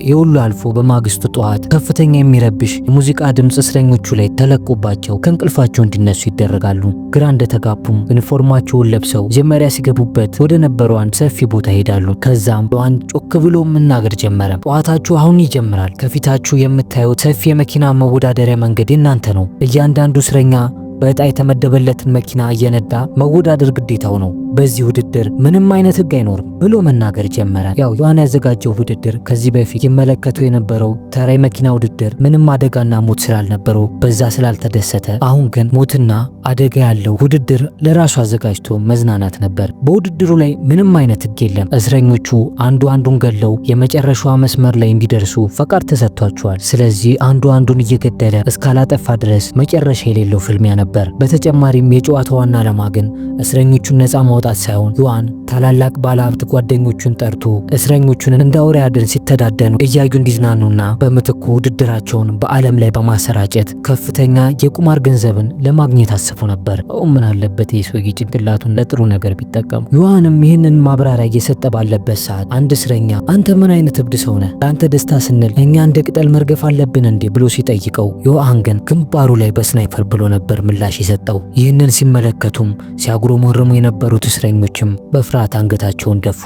የሁሉ አልፎ በማግስቱ ጠዋት ከፍተኛ የሚረብሽ የሙዚቃ ድምጽ እስረኞቹ ላይ ተለቆባቸው ከእንቅልፋቸው እንዲነሱ ይደረጋሉ። ግራ እንደተጋቡም ዩኒፎርማቸውን ለብሰው መጀመሪያ ሲገቡበት ወደ ነበረው አንድ ሰፊ ቦታ ይሄዳሉ። ከዛም አንድ ጮክ ብሎ መናገር ጀመረ። ጠዋታችሁ አሁን ይጀምራል። ከፊታችሁ የምታዩት ሰፊ የመኪና መወዳደሪያ መንገድ እናንተ ነው። እያንዳንዱ እስረኛ በዕጣ የተመደበለትን መኪና እየነዳ መወዳደር ግዴታው ነው። በዚህ ውድድር ምንም አይነት ህግ አይኖርም ብሎ መናገር ጀመረ። ዮሐን ያዘጋጀው ውድድር ከዚህ በፊት ይመለከተው የነበረው ተራ የመኪና ውድድር ምንም አደጋና ሞት ስላልነበረው በዛ ስላልተደሰተ፣ አሁን ግን ሞትና አደጋ ያለው ውድድር ለራሱ አዘጋጅቶ መዝናናት ነበር። በውድድሩ ላይ ምንም አይነት ህግ የለም። እስረኞቹ አንዱ አንዱን ገለው የመጨረሻዋ መስመር ላይ እንዲደርሱ ፈቃድ ተሰጥቷቸዋል። ስለዚህ አንዱ አንዱን እየገደለ እስካላጠፋ ድረስ መጨረሻ የሌለው ፍልሚያ ነበር። በተጨማሪም የጨዋታው ዋና ዓላማ ግን እስረኞቹን ነፃ ማውጣት ሳይሆን ዮሐን ታላላቅ ባለሀብት ጓደኞቹን ጠርቶ እስረኞቹን እንደ አውሬ አደን ሲተዳደኑ እያዩ እንዲዝናኑና በምትኩ ውድድራቸውን በዓለም ላይ በማሰራጨት ከፍተኛ የቁማር ገንዘብን ለማግኘት አስቦ ነበር። ምን አለበት የሰውዬ ጭንቅላቱን ለጥሩ ነገር ቢጠቀሙ። ዮሐንም ይህንን ማብራሪያ እየሰጠ ባለበት ሰዓት አንድ እስረኛ አንተ ምን አይነት እብድ ሰው ነህ? ለአንተ ደስታ ስንል እኛ እንደ ቅጠል መርገፍ አለብን እንዴ ብሎ ሲጠይቀው ዮሐን ግን ግንባሩ ላይ በስናይፐር ብሎ ነበር ምላሽ የሰጠው። ይህንን ሲመለከቱም ሲያጉረመርሙ የነበሩት እስረኞችም በፍርሃት አንገታቸውን ደፉ።